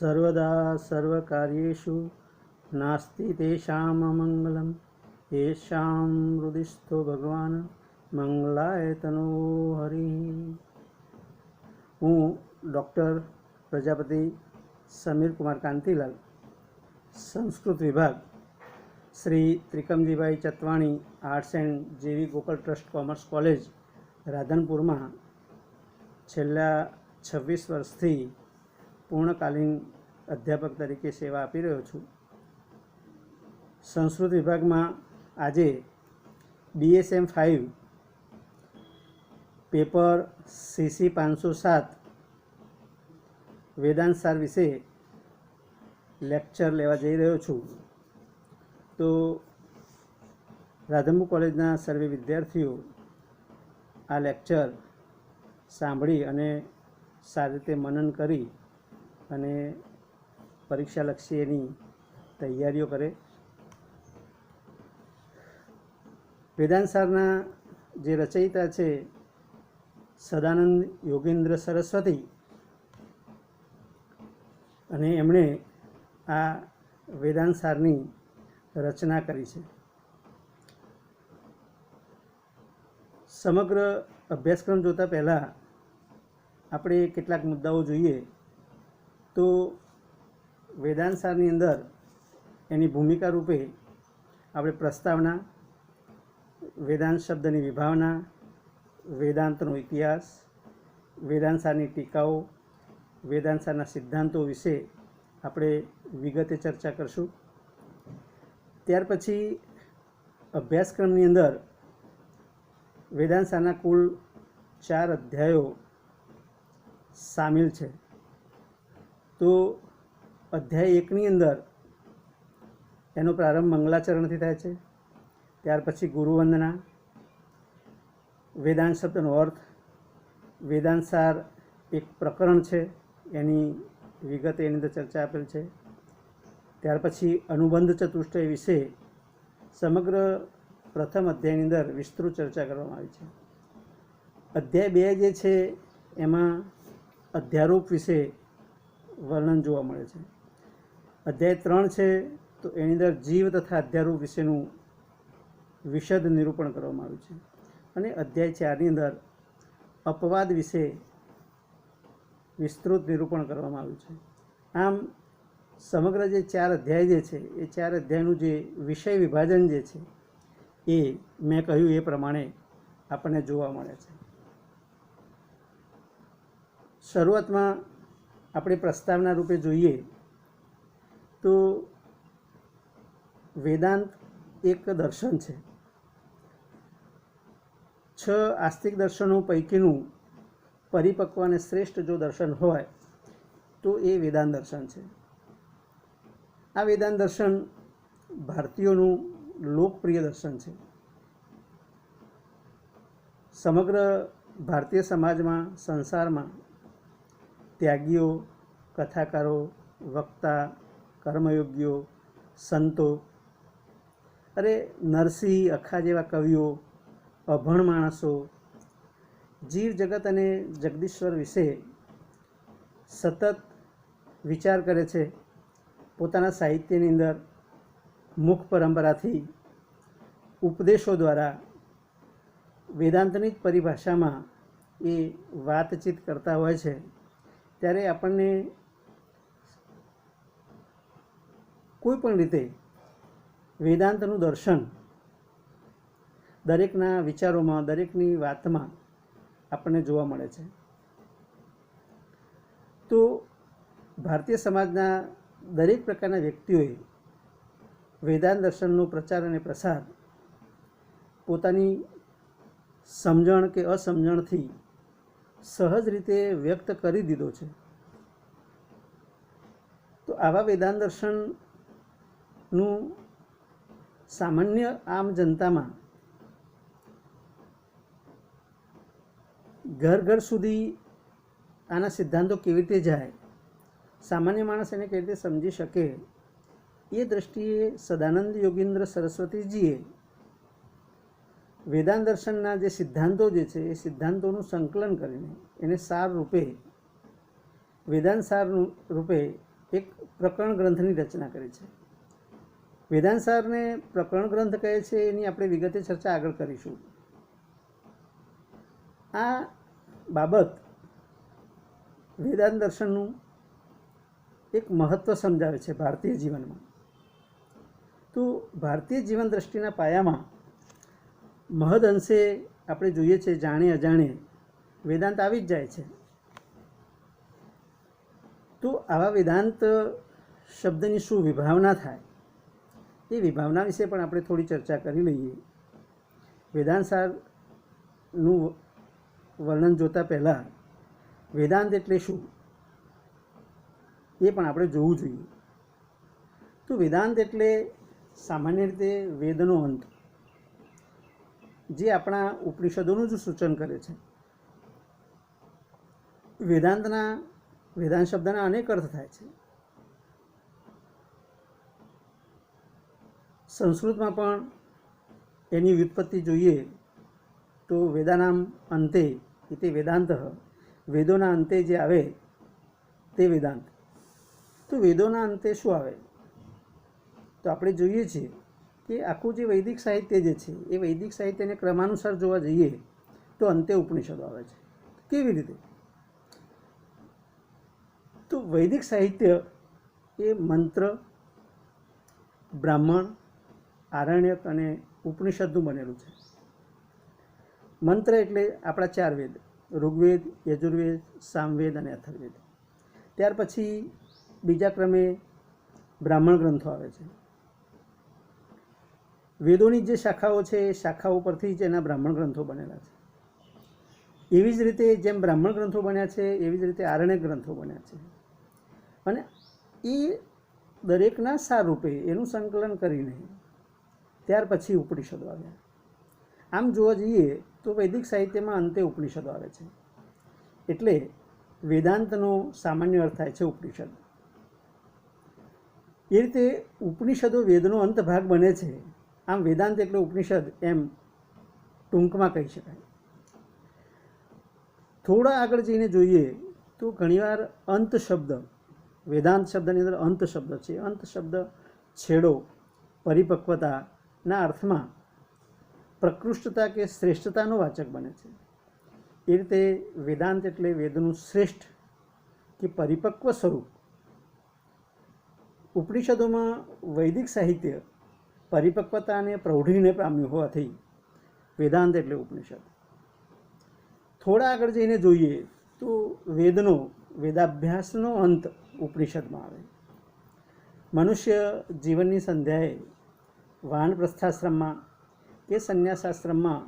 सर्वदा सर्वकार्येषु नास्ति तेषाम् अमङ्गलं येषां हृदिस्थो भगवान મંગલાય તનો હરિ। હું ડૉક્ટર પ્રજાપતિ સમીર કુમાર કાંતિલાલ, સંસ્કૃત વિભાગ શ્રી ત્રિકમજીભાઈ ચતવાણી આર્ટ્સ એન્ડ જેવી ગોકળ ટ્રસ્ટ કોમર્સ કોલેજ રાધનપુરમાં છેલ્લા 26 વર્ષથી પૂર્ણકાલીન અધ્યાપક તરીકે સેવા આપી રહ્યો છું। સંસ્કૃત વિભાગમાં આજે DSM 5 પેપર CC 507 વેદાંત સાર વિશે લેક્ચર લેવા જઈ રહ્યો છું। તો રાધનપુર કોલેજના સર્વે વિદ્યાર્થીઓ આ લેક્ચર સાંભળી અને સારી રીતે મનન કરી અને પરીક્ષાલક્ષી એની તૈયારીઓ કરે। વેદાંત સારના જે રચયિતા છે સદાનંદ યોગેન્દ્ર સરસ્વતી, અને એમણે આ વેદાંત સારની રચના કરી છે। સમગ્ર અભ્યાસક્રમ જોતા પહેલાં આપણે કેટલાક મુદ્દાઓ જોઈએ તો વેદાંત સારની અંદર એની ભૂમિકા રૂપે આપણે પ્રસ્તાવના, વેદાંત શબ્દની વિભાવના, વેદાંતનો ઇતિહાસ, વેદાંત સારની ટીકાઓ, વેદાંત સારના સિદ્ધાંતો વિશે આપણે વિગતે ચર્ચા કરશું। ત્યાર પછી અભ્યાસક્રમની અંદર વેદાંત સારના કુલ 4 અધ્યાયો સામેલ છે। તો અધ્યાય 1ની અંદર એનો પ્રારંભ મંગલાચરણથી થાય છે। ત્યાર પછી ગુરુવંદના, વેદાંત શબ્દનો અર્થ, વેદાંત સાર એક પ્રકરણ છે એની વિગતે એની અંદર ચર્ચા આપેલ છે। ત્યાર પછી અનુબંધ ચતુષ્ટય વિશે સમગ્ર પ્રથમ અધ્યાયની અંદર વિસ્તૃત ચર્ચા કરવામાં આવી છે। અધ્યાય 2 જે છે એમાં અધ્યારોપ વિશે વર્ણન જોવા મળે છે। અધ્યાય 3 છે તો એની અંદર જીવ તથા અધ્યારોપ વિશેનું વિશદ નિરૂપણ કરવામાં આવ્યું છે, અને અધ્યાય 4ની અંદર અપવાદ વિશે વિસ્તૃત નિરૂપણ કરવામાં આવ્યું છે। આમ સમગ્ર જે 4 અધ્યાય જે છે એ 4 અધ્યાયનું જે વિષય વિભાજન જે છે એ મેં કહ્યું એ પ્રમાણે આપણને જોવા મળે છે। શરૂઆતમાં આપણે પ્રસ્તાવના રૂપે જોઈએ તો વેદાંત એક દર્શન છે। 6 આસ્તિક દર્શનો પૈકીનું પરિપક્વ અને શ્રેષ્ઠ જો દર્શન હોય તો એ વેદાંત દર્શન છે। આ વેદાંત દર્શન ભારતીયોનું લોકપ્રિય દર્શન છે। સમગ્ર ભારતીય સમાજમાં, સંસારમાં ત્યાગીઓ, કથાકારો, વક્તા, કર્મયોગીઓ, સંતો, અરે નરસિંહ, અખા જેવા કવિઓ, અભણ માણસો જીવ જગત અને જગદીશ્વર વિશે સતત વિચાર કરે છે। પોતાના સાહિત્યની અંદર મુખ પરંપરાથી ઉપદેશો દ્વારા વેદાંતની જ પરિભાષામાં એ વાતચીત કરતા હોય છે। ત્યારે આપણને કોઈ પણ રીતે વેદાંતનું દર્શન દરેકના વિચારોમાં, દરેકની વાતમાં આપણને જોવા મળે છે। તો ભારતીય સમાજના દરેક પ્રકારના વ્યક્તિઓએ વેદાંત દર્શનનો પ્રચાર અને પ્રસાર પોતાની સમજણ કે અસમજણથી સહજ રીતે વ્યક્ત કરી દીધો છે। તો આવા વેદાંત દર્શનનું સામાન્ય આમ જનતામાં ઘર ઘર સુધી આના સિદ્ધાંતો કેવી રીતે જાય, સામાન્ય માણસ એને કેવી રીતે સમજી શકે, એ દૃષ્ટિએ સદાનંદ યોગેન્દ્ર સરસ્વતીજીએ વેદાંત દર્શનના જે સિદ્ધાંતો જે છે એ સિદ્ધાંતોનું સંકલન કરીને એને સાર રૂપે, વેદાંત સાર રૂપે એક પ્રકરણ ગ્રંથની રચના કરી છે. વેદાંતસારને પ્રકરણ ગ્રંથ કહે છે, એની આપણે વિગતે ચર્ચા આગળ કરીશું. આ બાબત વેદાંત દર્શનનું એક મહત્ત્વ સમજાવે છે ભારતીય જીવનમાં. તો ભારતીય જીવન દ્રષ્ટિના પાયામાં મહદ અંશે આપણે જોઈએ છે, જાણે અજાણે વેદાંત આવી જ જાય છે. તો આવા વેદાંત શબ્દની શું વિભાવના થાય, એ વિભાવના વિશે પણ આપણે થોડી ચર્ચા કરી લઈએ. વેદાંત સારનું વર્ણન જોતાં પહેલાં વેદાંત એટલે શું એ પણ આપણે જોવું જોઈએ. તો વેદાંત એટલે સામાન્ય રીતે વેદનો અંત, જે આપણા ઉપનિષદોનું જ સૂચન કરે છે. વેદાંત શબ્દના અનેક અર્થ થાય છે. સંસ્કૃતમાં પણ એની વ્યુત્પત્તિ જોઈએ તો વેદાનામ અંતે તે વેદાંત, વેદોના અંતે જે આવે તે વેદાંત. તો વેદોના અંતે શું આવે? તો આપણે જોઈએ છીએ કે આખું જે વૈદિક સાહિત્ય જે છે, એ વૈદિક સાહિત્યને ક્રમાનુસાર જોવા જઈએ તો અંતે ઉપનિષદો આવે છે. કેવી રીતે? તો વૈદિક સાહિત્ય એ મંત્ર, બ્રાહ્મણ, આરણ્યક અને ઉપનિષદનું બનેલું છે. મંત્ર એટલે આપણા 4 વેદ, ઋગ્વેદ, યજુર્વેદ, સામવેદ અને અથર્વવેદ. ત્યાર પછી બીજા ક્રમે બ્રાહ્મણ ગ્રંથો આવે છે. વેદોની જે શાખાઓ છે, એ શાખાઓ પરથી જ એના બ્રાહ્મણ ગ્રંથો બનેલા છે. એવી જ રીતે જેમ બ્રાહ્મણ ગ્રંથો બન્યા છે, એવી જ રીતે આરણ્યક ગ્રંથો બન્યા છે. અને એ દરેકના સારરૂપે એનું સંકલન કરીને ત્યાર પછી ઉપનિષદો આવ્યા. આમ જોવા જઈએ તો વૈદિક સાહિત્યમાં અંતે ઉપનિષદો આવે છે. એટલે વેદાંતનો સામાન્ય અર્થ થાય છે ઉપનિષદ. એ રીતે ઉપનિષદો વેદનો અંત ભાગ બને છે. આમ વેદાંત એટલે ઉપનિષદ એમ ટૂંકમાં કહી શકાય. થોડા આગળ જઈને જોઈએ તો ઘણીવાર અંત શબ્દ, વેદાંત શબ્દની અંદર અંત શબ્દ છે. અંત શબ્દ છેડો, પરિપક્વતાના અર્થમાં પ્રકૃષ્ટતા કે શ્રેષ્ઠતાનો વાચક બને છે. એ રીતે વેદાંત એટલે વેદનું શ્રેષ્ઠ કે પરિપક્વ સ્વરૂપ. ઉપનિષદોમાં વૈદિક સાહિત્ય પરિપક્વતા અને પ્રૌઢીને પામ્યું હોવાથી વેદાંત એટલે ઉપનિષદ. થોડા આગળ જઈને જોઈએ તો વેદાભ્યાસનો અંત ઉપનિષદમાં આવે. મનુષ્ય જીવનની સંધ્યાએ વાનપ્રસ્થાશ્રમમાં કે સંન્યાસાશ્રમમાં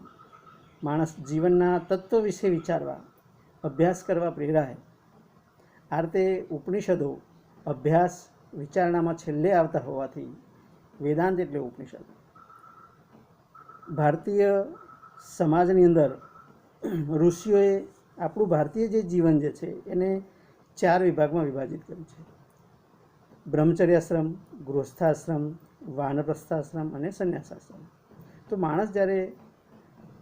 માણસ જીવનના તત્વ વિશે વિચારવા, અભ્યાસ કરવા પ્રેરાય. આ રીતે ઉપનિષદો અભ્યાસ વિચારણામાં છેલ્લે આવતા હોવાથી વેદાંત એટલે ઉપનિષદ. ભારતીય સમાજની અંદર ઋષિઓએ આપણું ભારતીય જે જીવન જે છે એને 4 વિભાગમાં વિભાજિત કર્યું છે: બ્રહ્મચર્યાશ્રમ, ગૃહસ્થાશ્રમ, વાનપ્રસ્થાશ્રમ અને સંન્યાસાશ્રમ. તો માણસ જ્યારે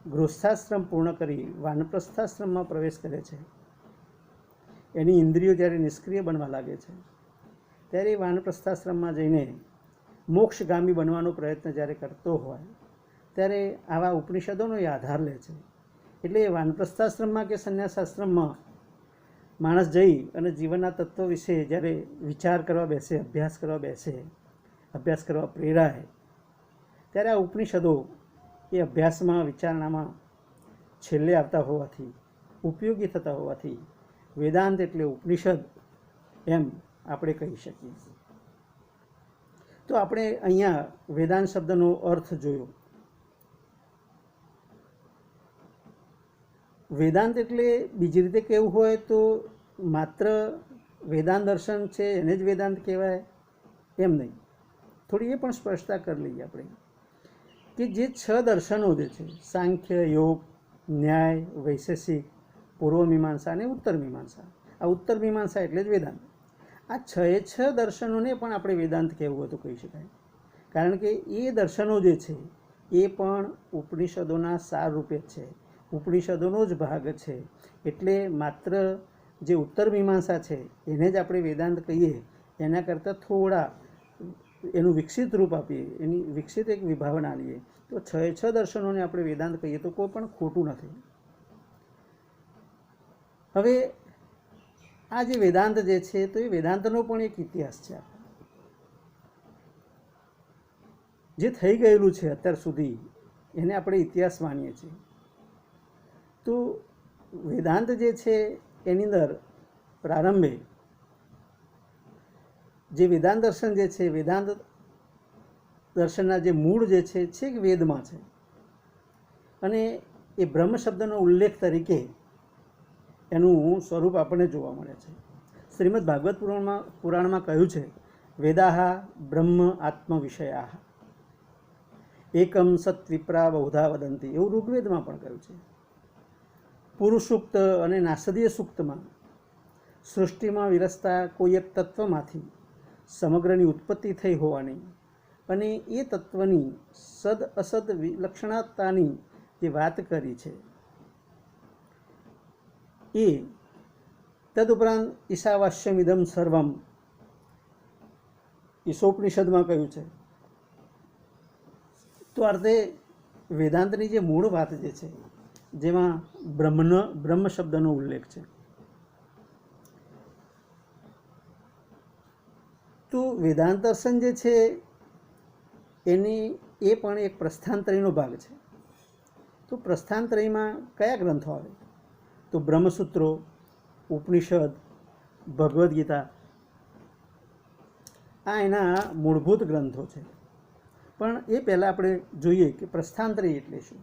ગૃહસ્થાશ્રમ પૂર્ણ કરી વાનપ્રસ્થાશ્રમમાં પ્રવેશ કરે છે, એની ઇન્દ્રિયો જ્યારે નિષ્ક્રિય બનવા લાગે છે, ત્યારે વાનપ્રસ્થાશ્રમમાં જઈને મોક્ષગામી બનવાનો પ્રયત્ન જ્યારે કરતો હોય, ત્યારે આવા ઉપનિષદોનો એ આધાર લે છે. એટલે વાનપ્રસ્થાશ્રમમાં કે સંન્યાસાશ્રમમાં માણસ જઈ અને જીવનના તત્વો વિશે જ્યારે વિચાર કરવા બેસે, અભ્યાસ કરવા પ્રેરાય, ત્યારે આ ઉપનિષદો એ અભ્યાસમાં, વિચારણામાં છેલ્લે આવતા હોવાથી, ઉપયોગી થતા હોવાથી વેદાંત એટલે ઉપનિષદ એમ આપણે કહી શકીએ. તો આપણે અહીંયા વેદાંત શબ્દનો અર્થ જોયો. વેદાંત એટલે બીજી રીતે કહેવું હોય તો માત્ર વેદાંત દર્શન છે એને જ વેદાંત કહેવાય એમ નહીં. થોડી એ પણ સ્પષ્ટતા કરી લઈએ આપણે કે જે 6 દર્શનો જે છે, સાંખ્ય, યોગ, ન્યાય, વૈશેષિક, પૂર્વ મીમાંસા અને ઉત્તર મીમાંસા. આ ઉત્તર મીમાંસા એટલે જ વેદાંત. આ 6 દર્શનોને પણ આપણે વેદાંત કહેવું હોય તો કહી શકાય. કારણ કે એ દર્શનો જે છે એ પણ ઉપનિષદોના સાર રૂપે છે, ઉપનિષદોનો જ ભાગ છે. એટલે માત્ર જે ઉત્તર મીમાંસા છે એને જ આપણે વેદાંત કહીએ એના કરતાં થોડા એનું વિકસિત રૂપ આપીએ, એની વિકસિત એક વિભાવના લઈએ તો છ દર્શનોને આપણે વેદાંત કહીએ તો કોઈ પણ ખોટું નથી. હવે આ જે વેદાંત જે છે તો એ વેદાંતનો પણ એક ઇતિહાસ છે. જે થઈ ગયેલું છે અત્યાર સુધી એને આપણે ઇતિહાસ માનીએ છીએ. તો વેદાંત જે છે એની અંદર પ્રારંભે જે વેદાંત દર્શન જે છે, વેદાંત દર્શનના જે મૂળ જે છે છેક વેદમાં છે અને એ બ્રહ્મ શબ્દનો ઉલ્લેખ તરીકે એનું સ્વરૂપ આપણને જોવા મળે છે. શ્રીમદ ભાગવત પુરાણમાં કહ્યું છે, વેદાહા બ્રહ્મ આત્મ વિષયા એકમ સત વિપ્રા બહુધા વદંતી, એવું ઋગ્વેદમાં પણ કહ્યું છે. પુરુષ સૂક્ત અને નાસદીય સૂક્તમાં સૃષ્ટિમાં વિરસતા કોઈ એક તત્વમાંથી સમગ્રની ઉત્પત્તિ થઈ હોવાની અને એ તત્વની સદ અસદ વિલક્ષણતાની જે વાત કરી છે એ તદુપરાંત ઈશાવાસ્યમિદમ સર્વમ ઈશોપનિષદમાં કહ્યું છે. તો અર્થે વેદાંતની જે મૂળ વાત જે છે જેમાં બ્રહ્મ શબ્દનો ઉલ્લેખ છે. તો વેદાંત દર્શન જે છે એની એ પણ એક પ્રસ્થાનત્રયનો ભાગ છે. તો પ્રસ્થાનત્રયમાં કયા ગ્રંથો આવે? તો બ્રહ્મસૂત્રો, ઉપનિષદ, ભગવદ્ ગીતા, આ એના મૂળભૂત ગ્રંથો છે. પણ એ પહેલાં આપણે જોઈએ કે પ્રસ્થાનત્રય એટલે શું.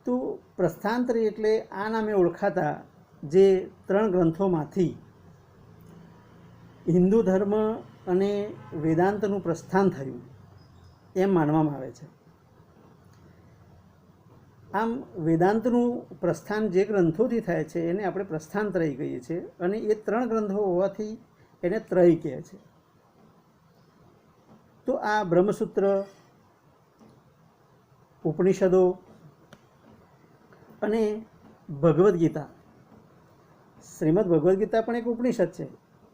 તો પ્રસ્થાનત્રય એટલે આ નામે ઓળખાતા જે 3 ગ્રંથોમાંથી હિન્દુ ધર્મ અને વેદાંતનું પ્રસ્થાન થયું એમ માનવામાં આવે છે. આમ વેદાંતનું પ્રસ્થાન જે ગ્રંથોથી થાય છે એને આપણે પ્રસ્થાનત્રય કહીએ છીએ અને એ 3 ગ્રંથો હોવાથી એને ત્રય કહે છે. તો આ બ્રહ્મસૂત્ર, ઉપનિષદો અને ભગવદ્ ગીતા, શ્રીમદ ભગવદ્ ગીતા પણ એક ઉપનિષદ છે.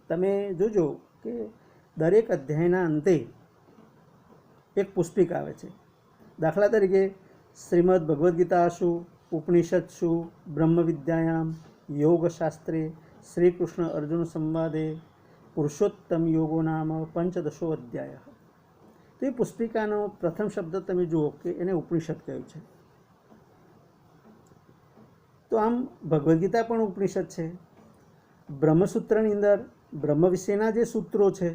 તમે જોજો કે દરેક અધ્યાયના અંતે એક પુસ્તિકા આવે છે. દાખલા તરીકે શ્રીમદ ભગવદ્ ગીતા શું, ઉપનિષદ શું, બ્રહ્મ વિદ્યાયામ, યોગશાસ્ત્રે, શ્રી કૃષ્ણ અર્જુન સંવાદે, પુરુષોત્તમ યોગો નામ પંચદશો અધ્યાય. તો એ પુસ્તિકાનો પ્રથમ શબ્દ તમે જુઓ કે એને ઉપનિષદ કહ્યું છે. તો આમ ભગવદ્ ગીતા પણ ઉપનિષદ છે. બ્રહ્મસૂત્રની અંદર બ્રહ્મ વિશેના જે સૂત્રો છે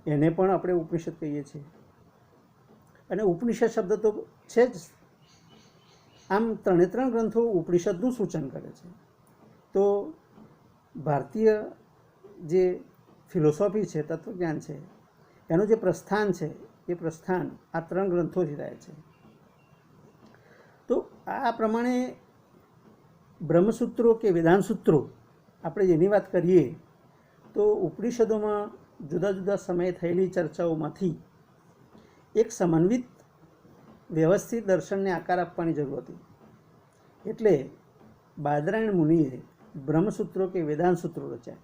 એને પણ આપણે ઉપનિષદ કહીએ છીએ. અને ઉપનિષદ શબ્દ તો છે જ. આમ 3 ગ્રંથો ઉપનિષદનું સૂચન કરે છે. તો ભારતીય જે ફિલોસોફી છે, તત્વજ્ઞાન છે, એનું જે પ્રસ્થાન છે એ પ્રસ્થાન આ 3 ગ્રંથોથી થાય છે. તો આ પ્રમાણે બ્રહ્મસૂત્રો કે વેદાંત સૂત્રો આપણે જેની વાત કરીએ તો ઉપનિષદોમાં જુદા જુદા સમયે થયેલી ચર્ચાઓમાંથી એક સમન્વિત વ્યવસ્થિત દર્શનને આકાર આપવાની જરૂર હતી. એટલે બાદરાયણ મુનિએ બ્રહ્મસૂત્રો કે વેદાંત સૂત્રો રચ્યા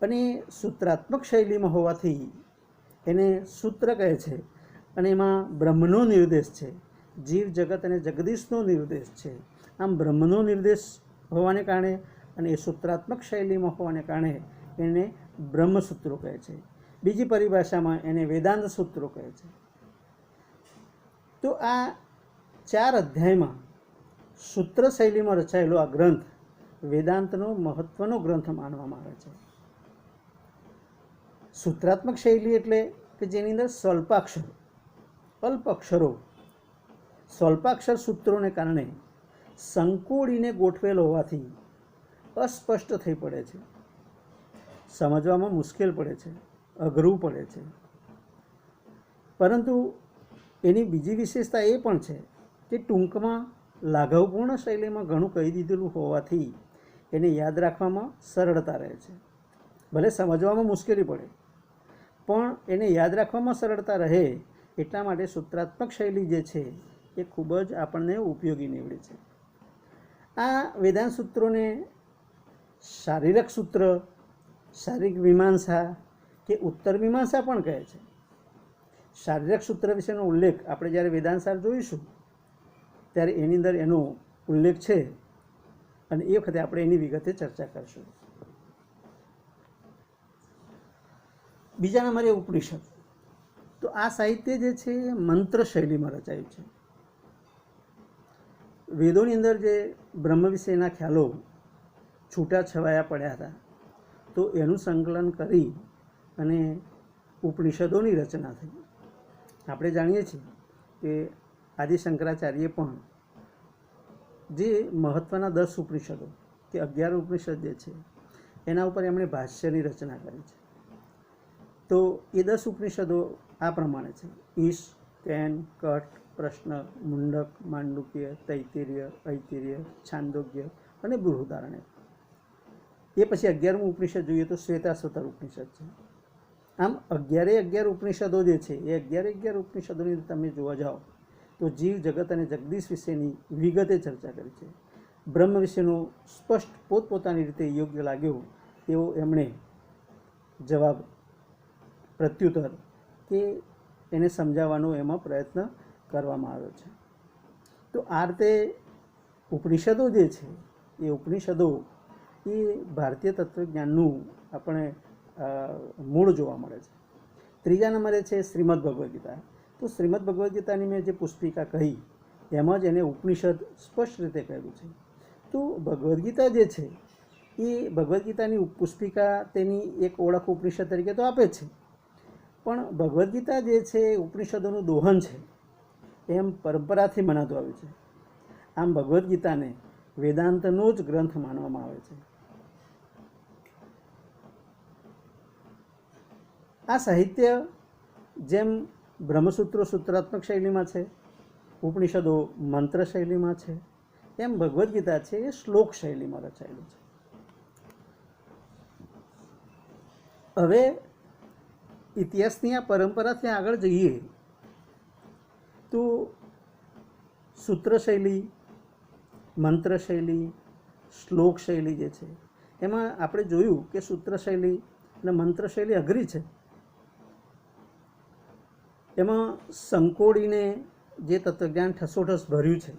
અને સૂત્રાત્મક શૈલીમાં હોવાથી એને સૂત્ર કહે છે. અને એમાં બ્રહ્મનો નિર્દેશ છે, જીવ જગત અને જગદીશનો નિર્દેશ છે. આમ બ્રહ્મનો નિર્દેશ હોવાને કારણે અને એ સૂત્રાત્મક શૈલીમાં હોવાને કારણે એને બ્રહ્મસૂત્રો કહે છે. બીજી પરિભાષામાં એને વેદાંત સૂત્રો કહે છે. તો આ 4 અધ્યાયમાં સૂત્ર શૈલીમાં રચાયેલો આ ગ્રંથ વેદાંતનો મહત્વનો ગ્રંથ માનવામાં આવે છે. સૂત્રાત્મક શૈલી એટલે કે જેની અંદર સ્વલ્પાક્ષર, અલ્પ અક્ષરો, સ્વલ્પાક્ષર સૂત્રોને કારણે સંકોડીને ગોઠવેલ હોવાથી અસ્પષ્ટ થઈ પડે છે, સમજવામાં મુશ્કેલ પડે છે, અઘરું પડે છે. પરંતુ એની બીજી વિશેષતા એ પણ છે કે ટૂંકમાં લાઘવપૂર્ણ શૈલીમાં ઘણું કહી દીધેલું હોવાથી એને યાદ રાખવામાં સરળતા રહે છે. ભલે સમજવામાં મુશ્કેલી પડે પણ એને યાદ રાખવામાં સરળતા રહે એટલા માટે સૂત્રાત્મક શૈલી જે છે એ ખૂબ જ આપણને ઉપયોગી નીવડે છે. આ વેદાંત સૂત્રોને શારીરક સૂત્ર, શારીરિક મીમાંસા કે ઉત્તર મીમાંસા પણ કહે છે. શારીરિક સૂત્ર વિશેનો ઉલ્લેખ આપણે જ્યારે વેદાંતસાર જોઈશું ત્યારે એની અંદર એનો ઉલ્લેખ છે અને એ વખતે આપણે એની વિગતે ચર્ચા કરીશું. બીજા નંબરે ઉપનિષદ. તો આ સાહિત્ય જે છે એ મંત્ર શૈલીમાં રચાયું છે. વેદોની અંદર જે બ્રહ્મ વિશેના ખ્યાલો છૂટા છવાયા પડ્યા હતા તો એનું સંકલન કરી અને ઉપનિષદોની રચના થઈ. આપણે જાણીએ છીએ કે આદિ શંકરાચાર્ય પણ જે મહત્ત્વના 10 ઉપનિષદો કે 11 ઉપનિષદ જે છે એના ઉપર એમણે ભાષ્યની રચના કરી છે. તો એ 10 ઉપનિષદો આ પ્રમાણે છે: ઈશ, કેન, કઠ, પ્રશ્ન, મુંડક, માંડુક્ય, તૈત્તિરીય, ઐત્તિરીય, છાંદોગ્ય અને બૃહદારણ્યક. એ પછી 11મું ઉપનિષદ જોઈએ તો શ્વેતાશ્વતર ઉપનિષદ છે. આમ 11 ઉપનિષદો જે છે એ 11 ઉપનિષદોની તમે જોવા જાઓ તો જીવ, જગત અને જગદીશ વિશેની વિગતે ચર્ચા કરી છે. બ્રહ્મ વિશેનો સ્પષ્ટ પોતપોતાની રીતે યોગ્ય લાગ્યો એવો એમણે જવાબ, પ્રત્યુત્તર કે એને સમજાવવાનો એમાં પ્રયત્ન કરવામાં આવ્યો છે. તો આ રીતે ઉપનિષદો જે છે એ ઉપનિષદો એ ભારતીય તત્વજ્ઞાનનું આપણે મૂળ જોવા મળે છે. ત્રીજા નંબરે છે શ્રીમદ ભગવદ્ ગીતા. તો શ્રીમદ ભગવદ્ ગીતાની મેં જે પુસ્તિકા કહી એમાં જ એને ઉપનિષદ સ્પષ્ટ રીતે કહ્યું છે. તો ભગવદ્ ગીતા જે છે એ ભગવદ્ ગીતાની પુસ્તિકા તેની એક ઓળખ ઉપનિષદ તરીકે તો આપે છે, પણ ભગવદ્ ગીતા જે છે ઉપનિષદોનું દોહન છે એમ પરંપરાથી મનાતું આવ્યું છે. આમ ભગવદ્ ગીતાને વેદાંતનો જ ગ્રંથ માનવામાં આવે છે. આ સાહિત્ય જેમ બ્રહ્મસૂત્રો સૂત્રાત્મક શૈલીમાં છે, ઉપનિષદો મંત્ર શૈલીમાં છે, એમ ભગવદ્ ગીતા છે એ શ્લોક શૈલીમાં રચાયેલું છે. હવે ઇતિહાસની આ પરંપરાથી આગળ જઈએ તો સૂત્ર શૈલી, મંત્ર શૈલી, શ્લોક શૈલી જે છે એમાં આપણે જોયું કે સૂત્ર શૈલી અને મંત્ર શૈલી અઘરી છે. એમાં સંકોડીને જે તત્વજ્ઞાન ઠસોઠસ ભર્યું છે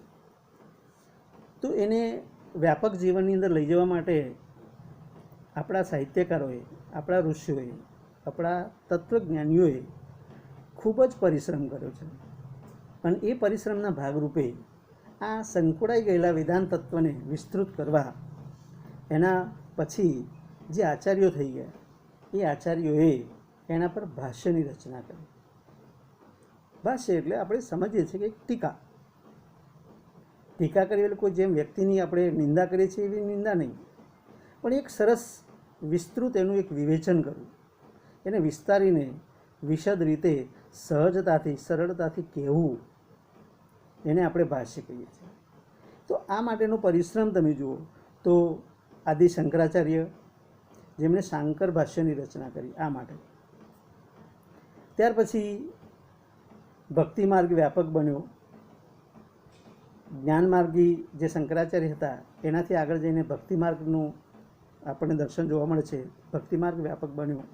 તો એને વ્યાપક જીવનની અંદર લઈ જવા માટે આપણા સાહિત્યકારોએ, આપણા ઋષિઓએ, આપણા તત્વજ્ઞાનીઓએ ખૂબ જ પરિશ્રમ કર્યો છે. અને એ પરિશ્રમના ભાગરૂપે આ સંકોડાઈ ગયેલા વેદાંત તત્વને વિસ્તૃત કરવા એના પછી જે આચાર્યો થઈ ગયા એ આચાર્યોએ એના પર ભાષ્યની રચના કરી. ભાષ્ય એટલે આપણે સમજીએ છીએ કે ટીકા. ટીકા કરી એટલે કોઈ જેમ વ્યક્તિની આપણે નિંદા કરીએ છીએ એવી નિંદા નહીં, પણ એક સરસ વિસ્તૃત એનું એક વિવેચન કરવું, એને વિસ્તારીને વિશદ રીતે સહજતાથી, સરળતાથી કહેવું, એને આપણે ભાષ્ય કહીએ છીએ. તો આ માટેનો પરિશ્રમ તમે જુઓ તો આદિ શંકરાચાર્ય જેમણે શાંકર ભાષ્યની રચના કરી આ માટે. ત્યાર પછી ભક્તિ માર્ગ વ્યાપક બન્યો. જ્ઞાન માર્ગી જે શંકરાચાર્ય હતા એનાથી આગળ જઈને ભક્તિ માર્ગનું આપણને દર્શન જોવા મળે છે. ભક્તિ માર્ગ વ્યાપક બન્યો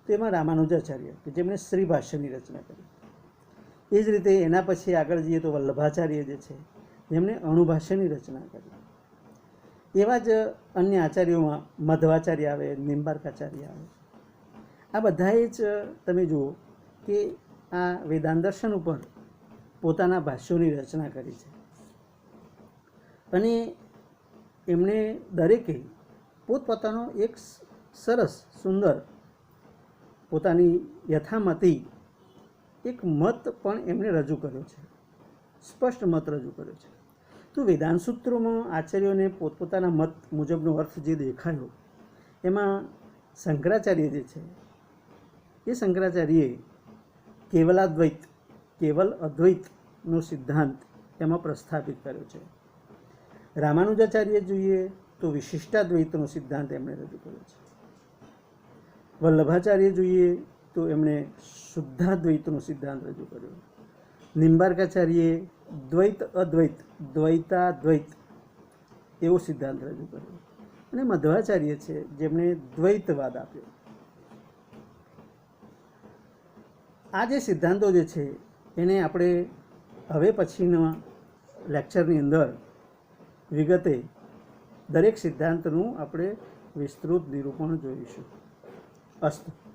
તો એમાં રામાનુજાચાર્ય કે જેમણે શ્રી ભાષ્યની રચના કરી. એ જ રીતે એના પછી આગળ જઈએ તો વલ્લભાચાર્ય જે છે જેમણે અણુભાષ્યની રચના કરી. એવા જ અન્ય આચાર્યોમાં મધ્વાચાર્ય આવે, નિમ્બાર્કાચાર્ય આવે. આ બધાએ જ તમે જુઓ કે આ વેદાંત દર્શન ઉપર પોતાના ભાષ્યોની રચના કરી છે. અને એમણે દરેકે પોતપોતાનો એક સરસ સુંદર પોતાની યથામતી એક મત પણ એમણે રજૂ કર્યો છે, સ્પષ્ટ મત રજૂ કર્યો છે. તો વેદાંત સૂત્રોમાં આચાર્યોને પોતપોતાના મત મુજબનો અર્થ જે દેખાયો એમાં શંકરાચાર્ય જે છે એ શંકરાચાર્યએ કેવલાદ્વૈત, કેવલ અદ્વૈતનો સિદ્ધાંત એમાં પ્રસ્થાપિત કર્યો છે. રામાનુજાચાર્ય જોઈએ તો વિશિષ્ટાદ્વૈતનો સિદ્ધાંત એમણે રજૂ કર્યો છે. વલ્લભાચાર્ય જોઈએ તો એમણે શુદ્ધાદ્વૈતનો સિદ્ધાંત રજૂ કર્યો. નિમ્બાર્કાચાર્યે દ્વૈત અદ્વૈત, દ્વૈતાદ્વૈત એવો સિદ્ધાંત રજૂ કર્યો. અને મધ્વાચાર્ય છે જેમણે દ્વૈતવાદ આપ્યો. આ જે સિદ્ધાંતો જે છે એને આપણે હવે પછીના લેક્ચરની અંદર વિગતે દરેક સિદ્ધાંતનું આપણે વિસ્તૃત નિરૂપણ જોઈશું. અસ્તુ.